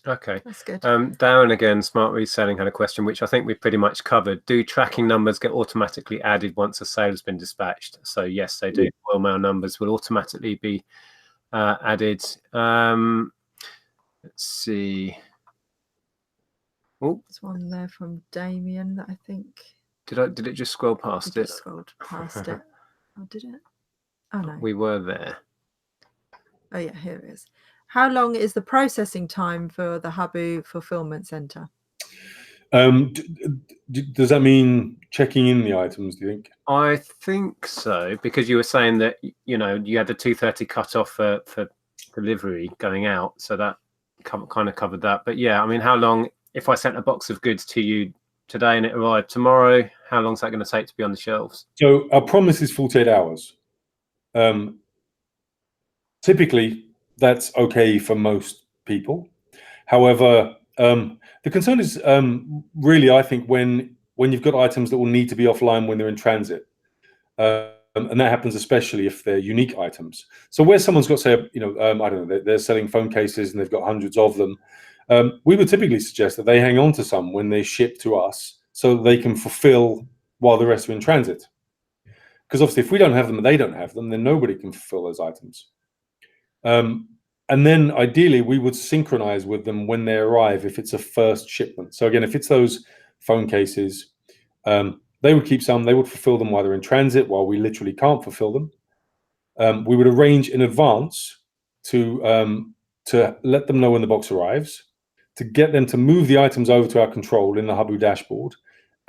Okay, that's good. Darren again, Smart Reselling, had a question which I think we pretty much covered. Do tracking numbers get automatically added once a sale has been dispatched? So yes, they do. Royal Mail numbers will automatically be added. Let's see. Oh, there's one there from Damien that I think. Did it just scroll past it? Just scrolled past it. Oh, did it? Oh no. We were there. Oh yeah, here it is. How long is the processing time for the Huboo fulfillment center? Does that mean checking in the items, do you think? I think so, because you were saying that, you know, you had the 2:30 cutoff for delivery going out, so that kind of covered that. But yeah, I mean, how long, if I sent a box of goods to you today and it arrived tomorrow, how long is that going to take to be on the shelves? So our promise is 48 hours. Typically, that's okay for most people. However, the concern is really, I think, when you've got items that will need to be offline when they're in transit. And that happens especially if they're unique items. So where someone's got, say, you know, I don't know, they're selling phone cases and they've got hundreds of them, we would typically suggest that they hang on to some when they ship to us so that they can fulfill while the rest are in transit. Because obviously if we don't have them and they don't have them, then nobody can fulfill those items. And then ideally we would synchronize with them when they arrive if it's a first shipment. So again, if it's those phone cases, they would keep some, they would fulfill them while they're in transit, while we literally can't fulfill them. We would arrange in advance to let them know when the box arrives, to get them to move the items over to our control in the Huboo dashboard,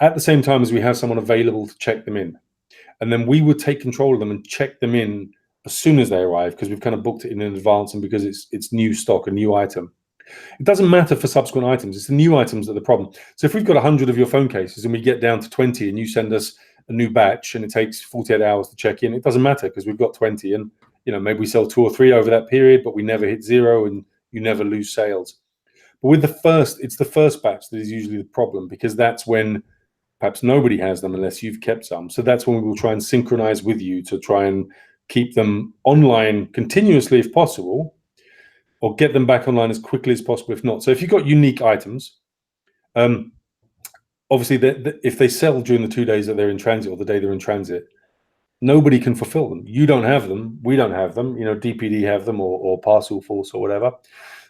at the same time as we have someone available to check them in. And then we would take control of them and check them in as soon as they arrive, because we've kind of booked it in advance and because it's new stock, a new item. It doesn't matter for subsequent items. It's the new items that are the problem. So if we've got 100 of your phone cases and we get down to 20 and you send us a new batch and it takes 48 hours to check in, it doesn't matter because we've got 20 and, you know, maybe we sell 2 or 3 over that period, but we never hit 0 and you never lose sales. But with the first, it's the first batch that is usually the problem, because that's when perhaps nobody has them unless you've kept some. So that's when we will try and synchronize with you to try and keep them online continuously if possible, or get them back online as quickly as possible if not. So if you've got unique items, obviously if they sell during the 2 days that they're in transit or the day they're in transit, nobody can fulfill them. You don't have them, we don't have them, you know, DPD have them or Parcel Force or whatever.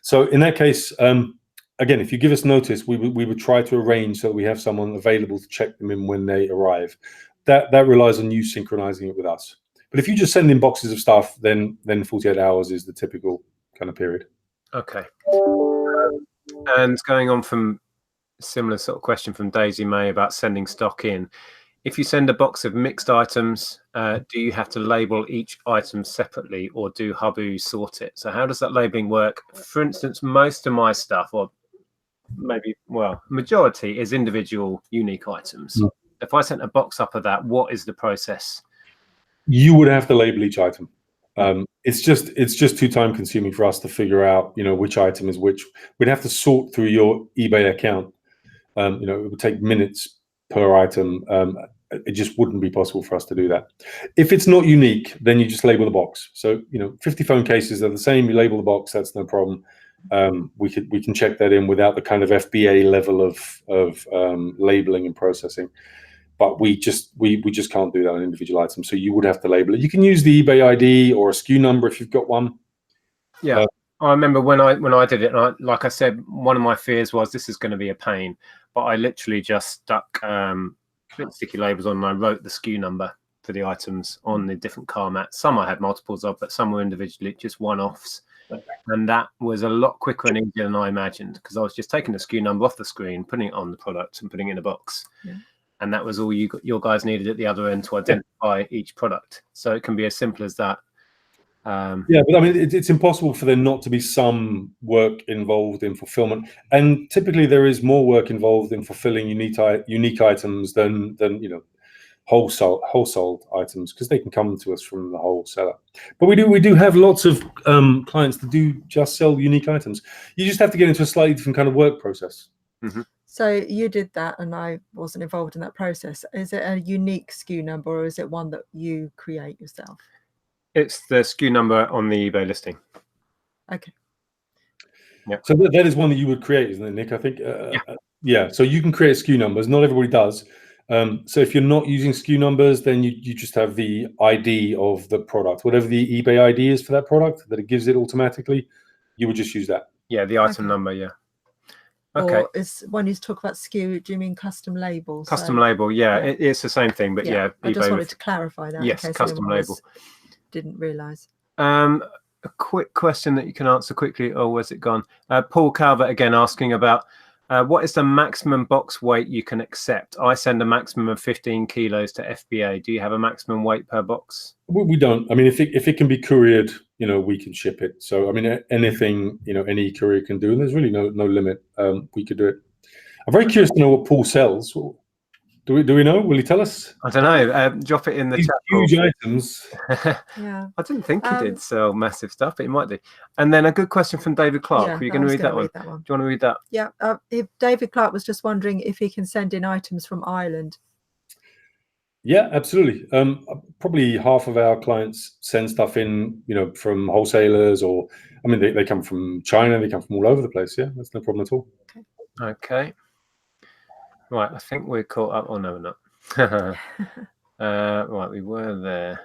So in that case, again, if you give us notice, we would try to arrange so that we have someone available to check them in when they arrive. That relies on you synchronizing it with us. But if you just send in boxes of stuff, then 48 hours is the typical kind of period. Okay. And going on from similar sort of question from Daisy May about sending stock in. If you send a box of mixed items, do you have to label each item separately, or do Huboo sort it? So how does that labeling work? For instance, most of my stuff, or maybe, well, majority is individual unique items. Mm. If I sent a box up of that, what is the process? You would have to label each item. It's just too time consuming for us to figure out, you know, which item is which. We'd have to sort through your eBay account. You know, it would take minutes per item. It just wouldn't be possible for us to do that. If it's not unique, then you just label the box. So, you know, 50 phone cases are the same. You label the box. That's no problem. We can check that in without the kind of FBA level of labeling and processing. But we just can't do that on individual items. So you would have to label it. You can use the eBay ID or a SKU number if you've got one. Yeah, I remember when I did it. And like I said, one of my fears was this is going to be a pain. But I literally just stuck sticky labels on, and I wrote the SKU number for the items on the different car mats. Some I had multiples of, but some were individually just one-offs. And that was a lot quicker and easier than I imagined, because I was just taking the SKU number off the screen, putting it on the product and putting it in a box. Yeah. And that was all your guys needed at the other end to identify each product. So it can be as simple as that. Yeah, but I mean, it's impossible for there not to be some work involved in fulfillment. And typically there is more work involved in fulfilling unique items than you know, wholesale items, because they can come to us from the wholesaler. But we do have lots of clients that do just sell unique items. You just have to get into a slightly different kind of work process. Mm-hmm. So you did that and I wasn't involved in that process. Is it a unique SKU number, or is it one that you create yourself? It's the SKU number on the eBay listing. Okay. Yeah. So that is one that you would create, isn't it, Nick? I think. Yeah. So you can create SKU numbers. Not everybody does. So if you're not using SKU numbers, then you just have the ID of the product, whatever the eBay ID is for that product, that it gives it automatically. You would just use that. Yeah, the item number. Yeah. Okay. Or is when you talk about SKU, do you mean custom label? Custom label, yeah. It's the same thing, but yeah. I just wanted to clarify that. Yes, in case custom label. Didn't realise. A quick question that you can answer quickly. Oh, where's it gone? Paul Calvert again asking about what is the maximum box weight you can accept? I send a maximum of 15 kilos to FBA. Do you have a maximum weight per box? We don't. I mean, if it can be couriered, we can ship it. So I mean, anything any courier can do, and there's really no limit. We could do it. I'm very curious to know what Paul sells. Do we know? Will he tell us? I don't know. Drop it in the chat. Huge items. Yeah. I didn't think he did sell massive stuff, but he might do. And then a good question from David Clark. Yeah, Are you going to read that one? Do you want to read that? Yeah. David Clark was just wondering if he can send in items from Ireland. Yeah, absolutely. Probably half of our clients send stuff in, from wholesalers, or I mean, they come from China. They come from all over the place. Yeah, that's no problem at all. Okay. Right, I think we're caught up. Oh, no, we're not. Right, we were there.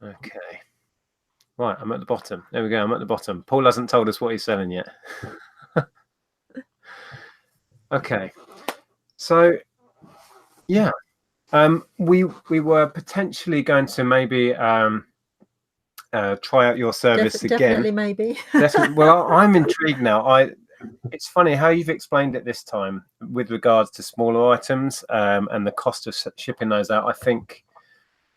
Okay. Right, I'm at the bottom. There we go. I'm at the bottom. Paul hasn't told us what he's selling yet. Okay. So, yeah. We were potentially going to maybe try out your service again. Definitely, maybe. Well, I'm intrigued now. It's funny how you've explained it this time with regards to smaller items and the cost of shipping those out. I think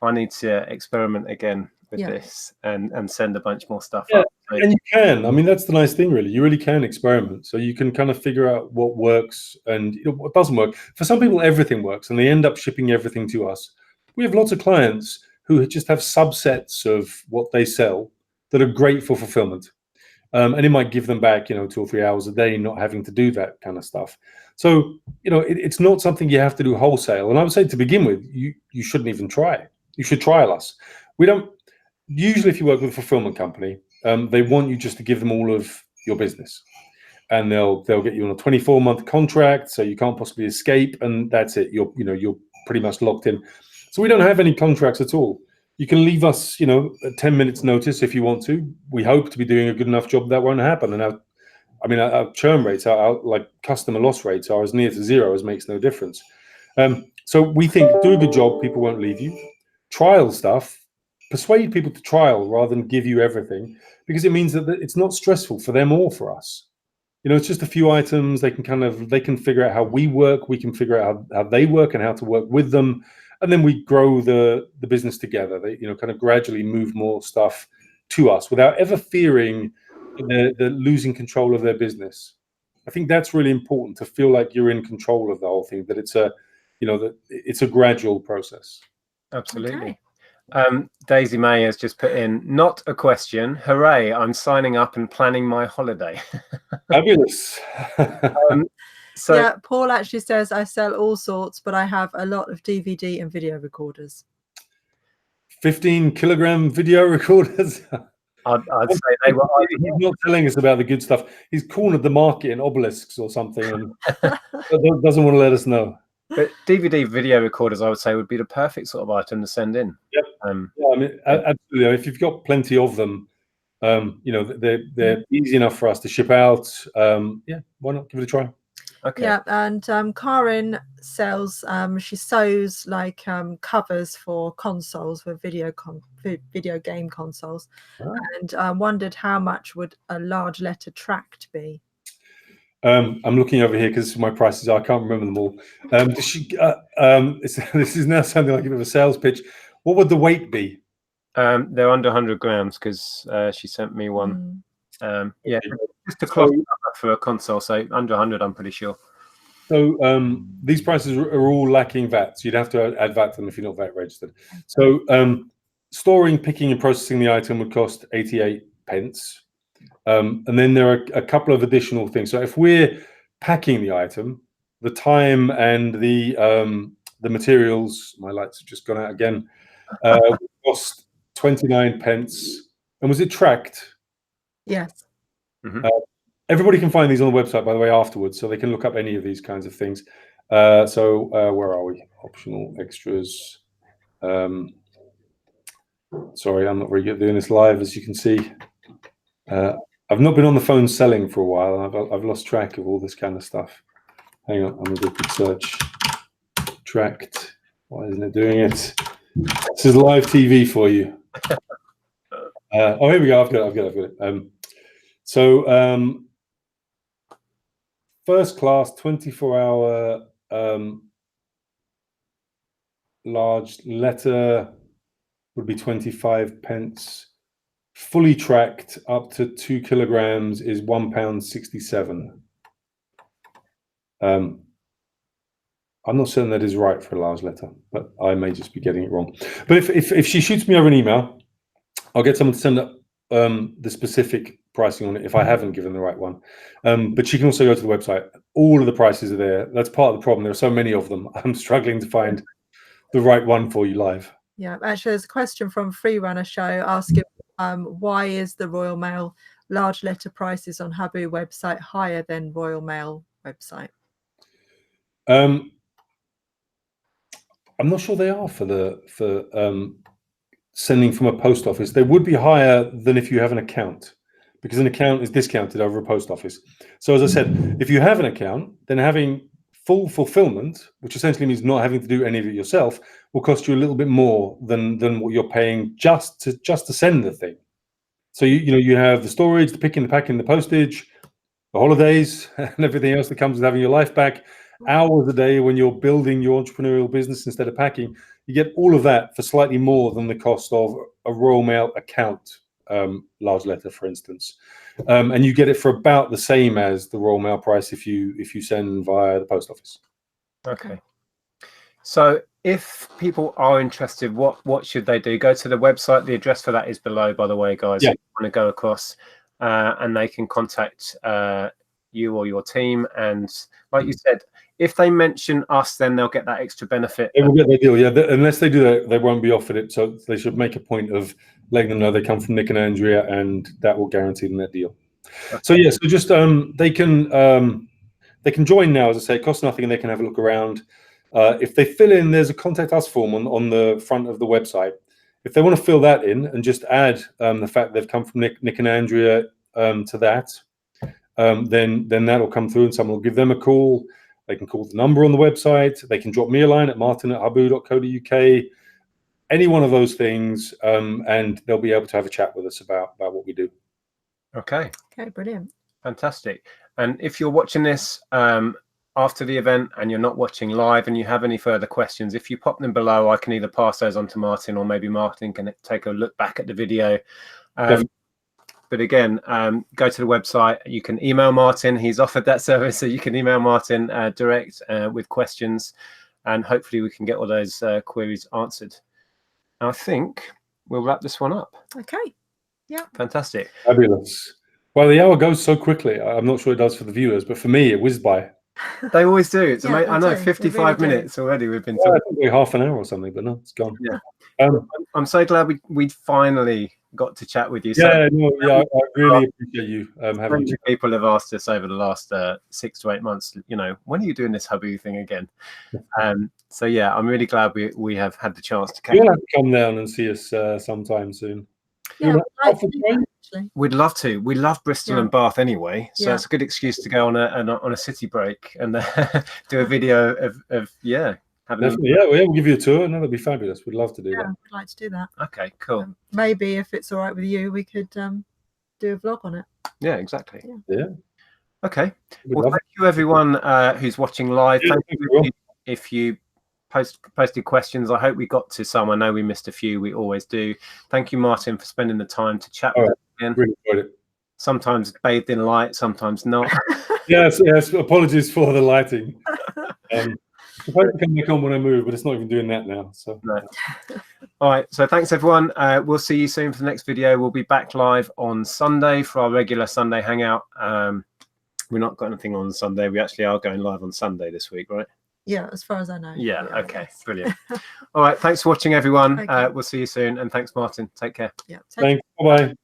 I need to experiment again with this and send a bunch more stuff up. And you can. I mean, that's the nice thing, really. You really can experiment. So you can kind of figure out what works and what doesn't work. For some people, everything works, and they end up shipping everything to us. We have lots of clients who just have subsets of what they sell that are great for fulfillment. And it might give them back, 2 or 3 hours a day, not having to do that kind of stuff. So, it's not something you have to do wholesale. And I would say to begin with, you shouldn't even try it. You should trial us. We don't usually, if you work with a fulfillment company, they want you just to give them all of your business, and they'll get you on a 24-month contract, so you can't possibly escape, and that's it. You're pretty much locked in. So we don't have any contracts at all. You can leave us, a 10 minutes notice if you want to. We hope to be doing a good enough job that won't happen. And our churn rates, our like customer loss rates, are as near to zero as makes no difference. So we think do a good job, people won't leave you. Trial stuff, persuade people to trial rather than give you everything, because it means that it's not stressful for them or for us. It's just a few items. They can figure out how we work. We can figure out how they work and how to work with them. And then we grow the business together. They, kind of gradually move more stuff to us without ever fearing the losing control of their business. I think that's really important, to feel like you're in control of the whole thing, that it's that it's a gradual process. Absolutely. Okay. Daisy May has just put in, not a question. Hooray, I'm signing up and planning my holiday. Fabulous. So yeah, Paul actually says, I sell all sorts, but I have a lot of DVD and video recorders. 15-kilogram video recorders. I'd say they were. He's not telling us about the good stuff. He's cornered the market in obelisks or something, and doesn't want to let us know. But DVD video recorders, I would say, would be the perfect sort of item to send in. Yep. I mean, absolutely. If you've got plenty of them, they're easy enough for us to ship out. Yeah, why not give it a try? Okay. Yeah, and Karin sells. She sews like covers for consoles, for video game consoles, and wondered how much would a large letter tract be. I'm looking over here because my prices I can't remember them all. This is now sounding like a bit of a sales pitch. What would the weight be? They're under 100 grams because she sent me one. Yeah, just a cloth for a console, so under 100, I'm pretty sure. So these prices are all lacking VAT. So you'd have to add VAT to them if you're not VAT registered. So storing, picking, and processing the item would cost 88 pence. And then there are a couple of additional things. So if we're packing the item, the time and the materials, my lights have just gone out again, cost 29 pence. And was it tracked? Yes. Everybody can find these on the website, by the way, afterwards, so they can look up any of these kinds of things. So where are we? Optional extras. Sorry, I'm not very good at doing this live, as you can see. I've not been on the phone selling for a while, and I've lost track of all this kind of stuff. Hang on, I'm going to do a quick search. Tracked. Why isn't it doing it? This is live TV for you. Oh, here we go. I've got it. First class 24-hour large letter would be 25 pence. Fully tracked up to 2 kilograms is £1.67. I'm not certain that is right for a large letter, but I may just be getting it wrong. But if she shoots me over an email, I'll get someone to send up the specific pricing on it if I haven't given the right one. But she can also go to the website. All of the prices are there. That's part of the problem. There are so many of them. I'm struggling to find the right one for you live. Yeah, actually, there's a question from Freerunner Show asking why is the Royal Mail large letter prices on Huboo website higher than Royal Mail website? I'm not sure they are for sending from a post office. They would be higher than if you have an account, because an account is discounted over a post office. So as I said, if you have an account, then having full fulfillment, which essentially means not having to do any of it yourself, will cost you a little bit more than what you're paying just to send the thing. So you have the storage, the picking, the packing, the postage, the holidays, and everything else that comes with having your life back. Hours a day when you're building your entrepreneurial business instead of packing, you get all of that for slightly more than the cost of a Royal Mail account large letter, for instance, and you get it for about the same as the Royal Mail price if you send via the post office. Okay. So if people are interested, what should they do? Go to the website. The address for that is below, by the way, guys. Yeah. If you want to go across, and they can contact you or your team. And like you said, if they mention us, then they'll get that extra benefit. They will get their deal, yeah. Unless they do that, they won't be offered it. So they should make a point of letting them know they come from Nick and Andrea, and that will guarantee them that deal. Okay. So yeah, so just they can join now. As I say, it costs nothing, and they can have a look around. If they fill in, there's a contact us form on the front of the website. If they want to fill that in and just add the fact they've come from Nick and Andrea to that, then that'll come through, and someone will give them a call. They can call the number on the website. They can drop me a line at martin@huboo.co.uk. Any one of those things, and they'll be able to have a chat with us about what we do. Okay. Okay, brilliant. Fantastic. And if you're watching this after the event and you're not watching live and you have any further questions, if you pop them below, I can either pass those on to Martin, or maybe Martin can take a look back at the video. But again, go to the website. You can email Martin. He's offered that service, so you can email Martin direct with questions, and hopefully we can get all those queries answered. And I think we'll wrap this one up. Okay. Yeah. Fantastic. Fabulous. Well, the hour goes so quickly. I'm not sure it does for the viewers, but for me, it whizzed by. They always do. It's amazing. I know, 55 really minutes already. We've been talking. I think half an hour or something, but no, it's gone. Yeah. I'm so glad we finally got to chat with you. Yeah, I really appreciate you having me. People have asked us over the last 6 to 8 months, when are you doing this Huboo thing again? So yeah, I'm really glad we have had the chance to catch You'll have to come down and see us sometime soon. Yeah, we'd love to. We love Bristol and Bath anyway, so it's a good excuse to go on a city break and do a video of Definitely, we'll give you a tour, and that'd be fabulous. We'd love to do that. We'd like to do that. Okay, cool. Maybe if it's all right with you, we could do a vlog on it. Yeah, exactly. Yeah. Okay. Well, thank you everyone who's watching live. Thank you if you posted questions. I hope we got to some. I know we missed a few. We always do. Thank you, Martin, for spending the time to chat with us again. Really enjoyed it. Sometimes bathed in light, sometimes not. yes. Apologies for the lighting. If I can come on when I move, but it's not even doing that now. So no. All right. So thanks everyone. We'll see you soon for the next video. We'll be back live on Sunday for our regular Sunday hangout. We're not got anything on Sunday. We actually are going live on Sunday this week, right? Yeah, as far as I know. Yeah. Okay. Brilliant. All right. Thanks for watching, everyone. We'll see you soon. And thanks, Martin. Take care. Yeah. Thanks. Bye-bye.